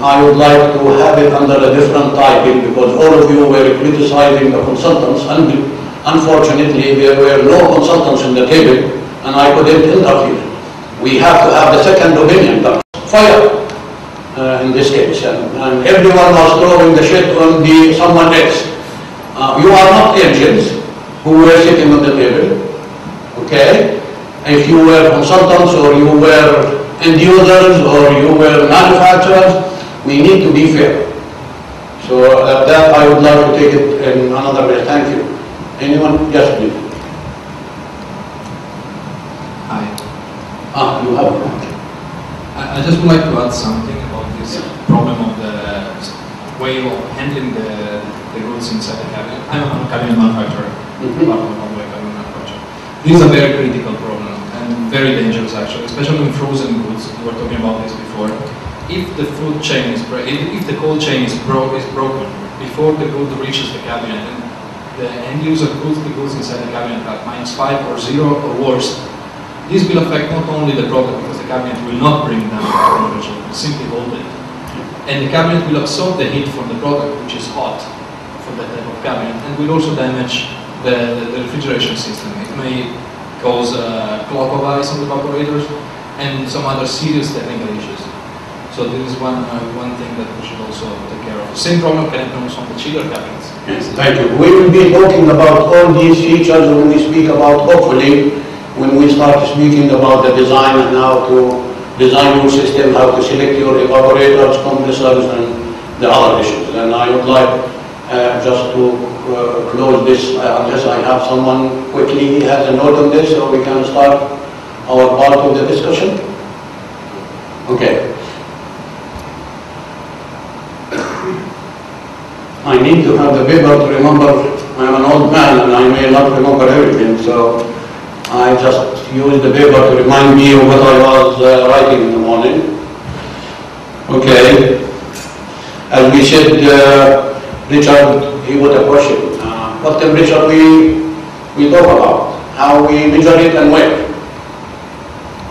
I would like to have it under a different title because all of you were criticizing the consultants, and unfortunately there were no consultants in the table and I couldn't interfere. We have to have the second opinion, the fire in this case, and everyone was throwing the shit on someone else. You are not agents who were sitting on the table, okay? If you were consultants or you were end users or you were manufacturers, we need to be fair. So that I would like to take it in another way. Thank you. Anyone? Yes, please. Hi. You have it. I just would like to add something about this problem of the way of handling the goods inside the cabinet. I'm a cabinet manufacturer, part of the cabinet manufacturer. This is a very critical problem and very dangerous actually, especially in frozen goods. We were talking about this before. If the food chain is if the cold chain is broken before the good reaches the cabinet, and the end user puts the goods inside the cabinet at -5 or 0 or worse, this will affect not only the product because the cabinet will not bring down the temperature, it will simply hold it. And the cabinet will absorb the heat from the product, which is hot for that type of cabinet, and will also damage the refrigeration system. It may cause clog of ice on the evaporators and some other serious technical issues. So this is one thing that we should also take care of. The same problem can happen also on the chiller cabinets. Yes, thank you. We will be talking about all these features when we speak about, hopefully, when we start speaking about the design and how to design your system, how to select your evaporators, compressors, and the other issues. And I would like just to close this, unless I have someone quickly has a note on this, so we can start our part of the discussion. Okay. I need to have the paper to remember. I'm an old man and I may not remember everything, so I just use the paper to remind me of what I was writing in the morning. Okay. As we said, Richard, he put a question. What temperature we talk about? How we measure it and where?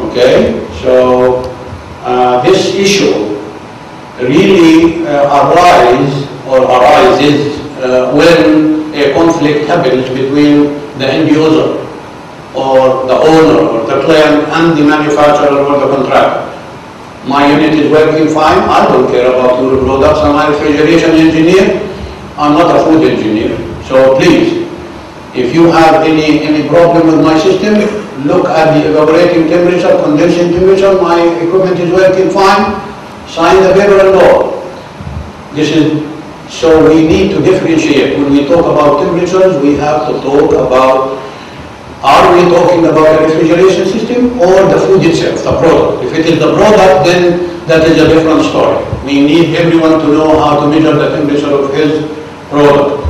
Okay. So this issue really arises when a conflict happens between the end user or the owner or the client and the manufacturer or the contractor. My unit is working fine, I don't care about your products, I'm a refrigeration engineer, I'm not a food engineer. So please, if you have any problem with my system, look at the evaporating temperature, condensing temperature, my equipment is working fine, sign the paper and go. So we need to differentiate. When we talk about temperatures, we have to talk about, are we talking about a refrigeration system or the food itself, the product? If it is the product, then that is a different story. We need everyone to know how to measure the temperature of his product.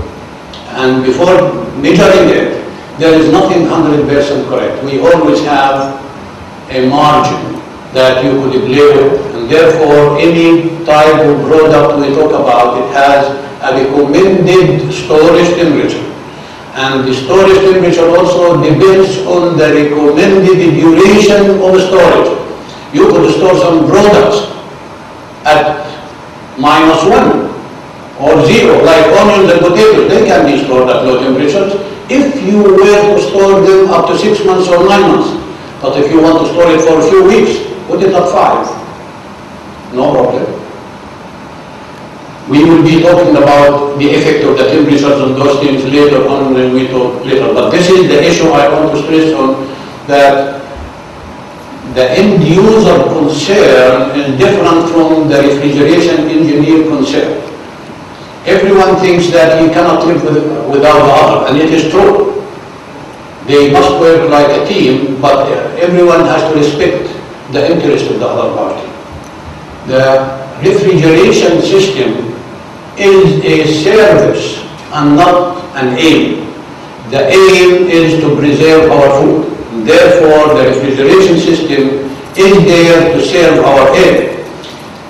And before measuring it, there is nothing 100% correct. We always have a margin that you could play with. And therefore, any type of product we talk about, it has a recommended storage temperature. And the storage temperature also depends on the recommended duration of storage. You could store some products at -1 or 0, like onions and potatoes. They can be stored at low temperatures if you were to store them up to 6 months or 9 months. But if you want to store it for a few weeks, put it at 5. No problem. We will be talking about the effect of the temperatures on those things later on when we talk later. But this is the issue I want to stress on, that the end user concern is different from the refrigeration engineer concern. Everyone thinks that he cannot live without the other, and it is true. They must work like a team, but everyone has to respect the interest of the other party. The refrigeration system is a service and not an aim. The aim is to preserve our food. Therefore, the refrigeration system is there to serve our aim.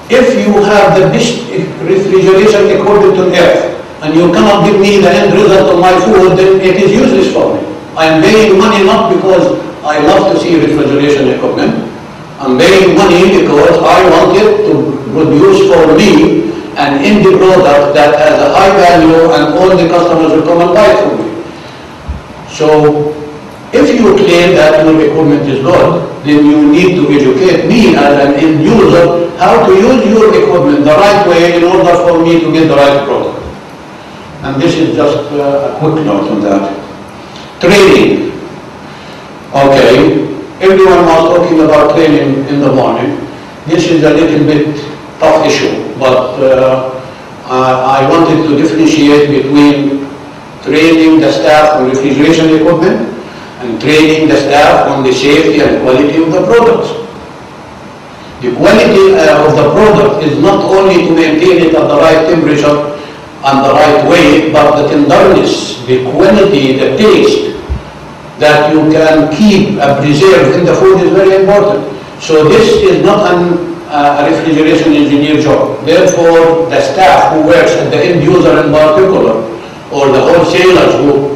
If you have the best refrigeration equipment on earth and you cannot give me the end result of my food, then it is useless for me. I am paying money not because I love to see refrigeration equipment. I'm paying money because I want it to produce for me an end product that has a high value and all the customers will come and buy it from me. So if you claim that your equipment is good, then you need to educate me as an end user how to use your equipment the right way in order for me to get the right product. And this is just a quick note on that. Training. Okay, everyone was talking about training in the morning. This is a little bit tough issue, but I wanted to differentiate between training the staff on refrigeration equipment and training the staff on the safety and quality of the products. The quality of the product is not only to maintain it at the right temperature and the right weight, but the tenderness, the quality, the taste that you can keep and preserve in the food is very important. So this is not a refrigeration engineer job. Therefore, the staff who works at the end user in particular, or the wholesalers who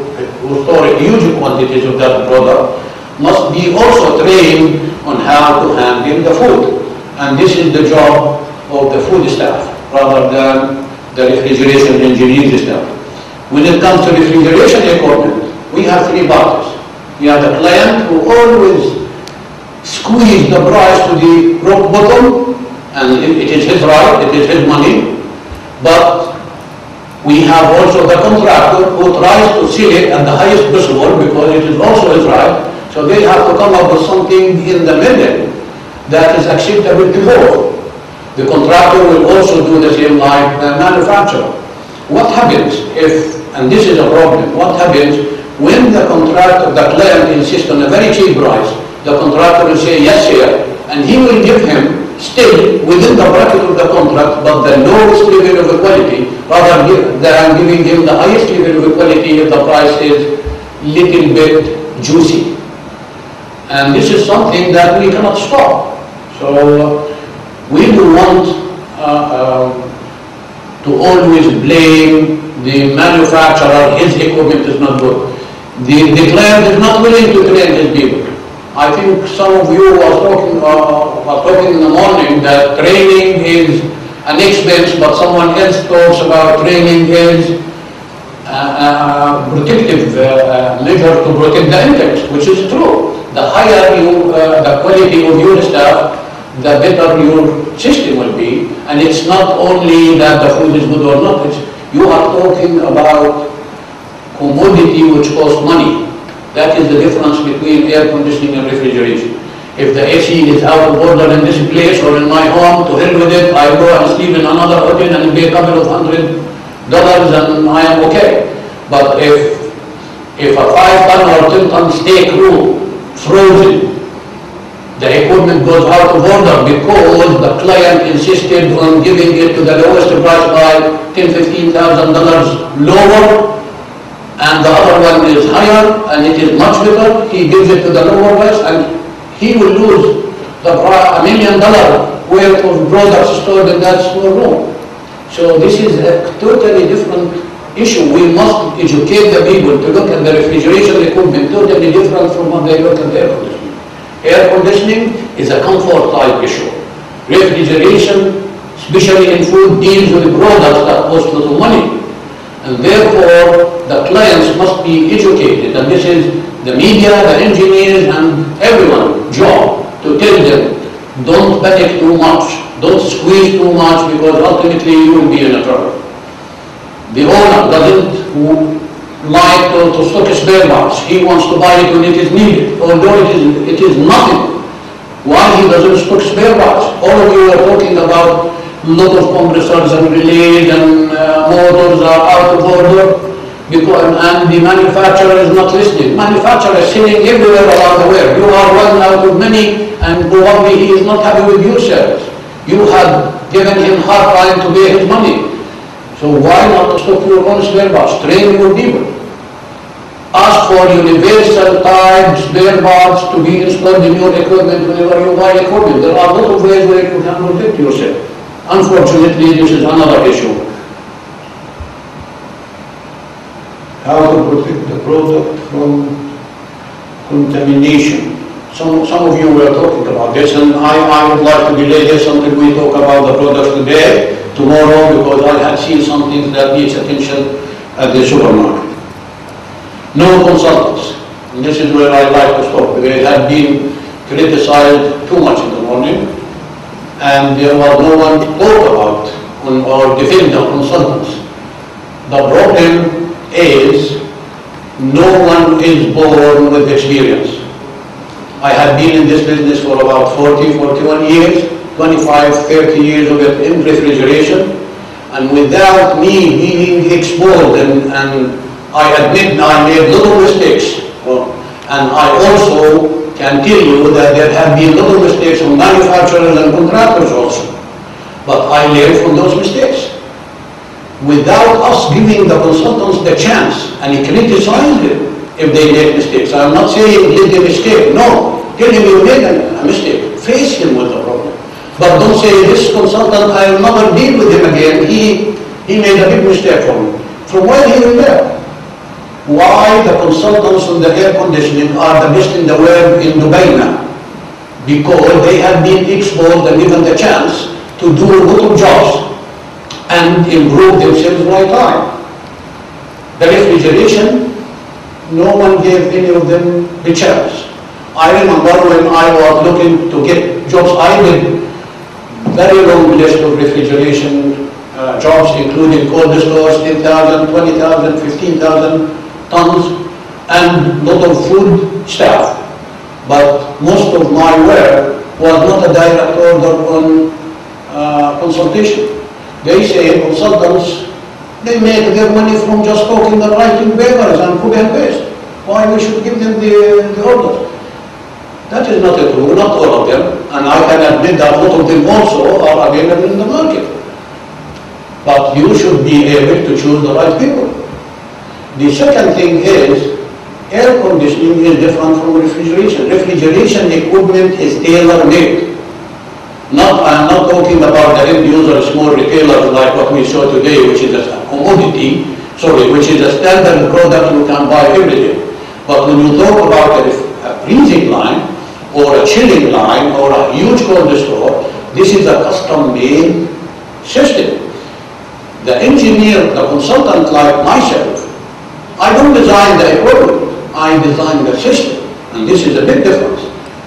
store huge quantities of that product, must be also trained on how to handle the food. And this is the job of the food staff rather than the refrigeration engineer staff. When it comes to refrigeration equipment, we have three parties. We have the client who always squeeze the price to the rock bottom, and it is his right, it is his money. But we have also the contractor who tries to sell it at the highest possible because it is also his right. So they have to come up with something in the middle that is acceptable to both. The contractor will also do the same like the manufacturer. What happens if, and this is a problem, what happens when the contractor, the client insists on a very cheap price, the contractor will say, yes sir, and he will give him still within the bracket of the contract, but the lowest level of equality, rather than giving him the highest level of equality if the price is little bit juicy. And this is something that we cannot stop. So we do want to always blame the manufacturer, his equipment is not good. The client is not willing to train his people. I think some of you was talking in the morning that training is an expense, but someone else talks about training is a protective measure to protect the interest, which is true. The higher the quality of your staff, the better your system will be. And it's not only that the food is good or not, you are talking about commodity which costs money. That is the difference between air conditioning and refrigeration. If the AC is out of order in this place or in my home, to hell with it, I go and sleep in another hotel and pay a couple of $100 and I am okay. But if a 5-ton or 10-ton steak roll, frozen, the equipment goes out of order because the client insisted on giving it to the lowest price by $10,000, $15,000 lower, and the other one is higher and it is much better, he gives it to the lower price and he will lose the $1 million worth of products stored in that small room. So this is a totally different issue. We must educate the people to look at the refrigeration equipment totally different from what they look at the air conditioning. Air conditioning is a comfort type issue. Refrigeration, especially in food, deals with products that cost a lot of money. And therefore, the clients must be educated, and this is the media, the engineers, and everyone's job to tell them, don't panic too much, don't squeeze too much, because ultimately you will be in a trouble. The owner doesn't like to stock spare parts. He wants to buy it when it is needed, although it is nothing. Why he doesn't stock spare parts? All of you are talking about a lot of compressors and relays and motors are out of order, and the manufacturer is not listening. Manufacturer is selling everywhere around the world. You are one out of many, and probably he is not happy with your service. You have given him hard time to pay his money. So why not stock your own spare parts? Train your people. Ask for universal type spare parts to be installed in your equipment whenever you buy equipment. There are a lot of ways where you can protect yourself. Unfortunately, this is another issue. How to protect the product from contamination. Some of you were talking about this, and I would like to delay this until we talk about the products today, tomorrow, because I had seen some things that needs attention at the supermarket. No consultants. And this is where I like to stop. They had been criticized too much in the morning, and there was no one to talk about or defend the consultants. The problem is no one is born with experience. I have been in this business for about 40, 41 years, 25, 30 years of it in refrigeration, and without me being exposed, and I admit I made little mistakes, and I also can tell you that there have been little mistakes from manufacturers and contractors also, but I learned from those mistakes. Without us giving the consultants the chance and criticize them if they make mistakes. I'm not saying let them escape. No, tell him you made a mistake. Face him with the problem. But don't say this consultant, I will never deal with him again. He made a big mistake for me. From where he will learn? Why the consultants on the air conditioning are the best in the world in Dubai now? Because they have been exposed and given the chance to do little jobs and improve themselves by time. The refrigeration, no one gave any of them the chance. I remember when I was looking to get jobs, I did very long list of refrigeration jobs, including cold stores, 10,000, 20,000, 15,000 tons, and lot of food staff. But most of my work was not a direct order on consultation. They say consultants, they make their money from just talking and writing papers and copy and paste. Why we should give them the orders? That is not true, not all of them. And I can admit that a lot of them also are available in the market. But you should be able to choose the right people. The second thing is, air conditioning is different from refrigeration. Refrigeration equipment is tailor-made. I'm not talking about the end user, small retailers like what we saw today, which is a commodity, which is a standard product you can buy every day. But when you talk about a freezing line, or a chilling line, or a huge cold store, this is a custom-made system. The engineer, the consultant like myself, I don't design the equipment, I design the system. And this is a big difference.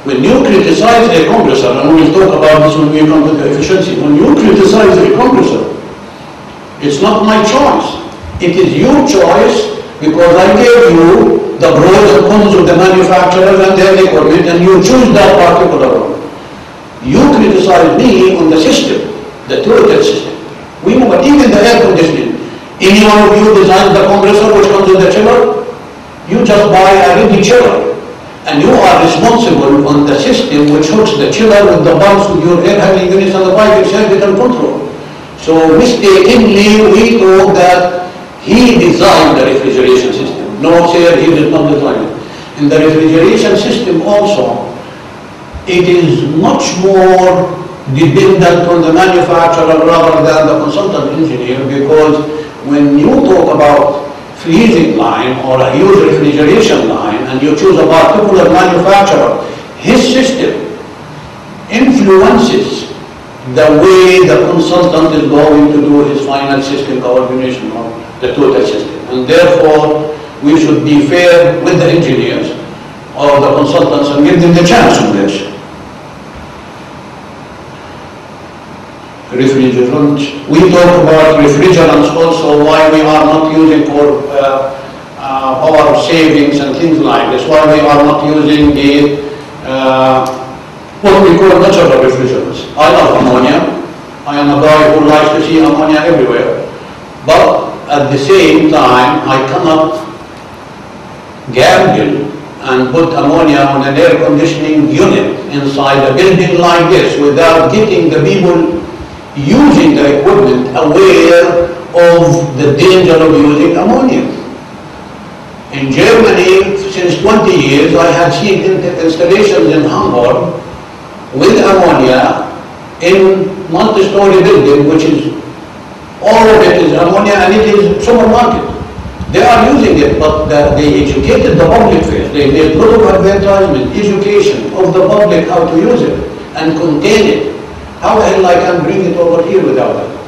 When you criticize a compressor, and we'll talk about this when we come to the efficiency, when you criticize a compressor, it's not my choice. It is your choice because I gave you the pros and cons of the manufacturers and their equipment, and you choose that particular one. You criticize me on the system, the total system. We know, but even the air conditioning, any one of you designs the compressor which comes with the chiller, you just buy a ready chiller. And you are responsible on the system which hooks the chiller with the pumps with your air handling units and the pipe itself you can control. So mistakenly we thought that he designed the refrigeration system. No, sir, he did not design it. In the refrigeration system also, it is much more dependent on the manufacturer rather than the consultant engineer, because when you talk about freezing line or a huge refrigeration line and you choose a particular manufacturer, his system influences the way the consultant is going to do his final system coordination or the total system. And therefore, we should be fair with the engineers or the consultants and give them the chance on this. Refrigerants. We talk about refrigerants also, why we are not using for power savings and things like this, why we are not using the what we call natural refrigerants. I love ammonia. I am a guy who likes to see ammonia everywhere. But at the same time, I cannot gamble and put ammonia on an air conditioning unit inside a building like this without getting the people using the equipment aware of the danger of using ammonia. In Germany, since 20 years, I have seen installations in Hamburg with ammonia in multi-story building, which is, all of it is ammonia and it is supermarket. They are using it, but they educated the public first. They made a lot of advertisement, education of the public how to use it and contain it. How the hell I can bring it over here without it?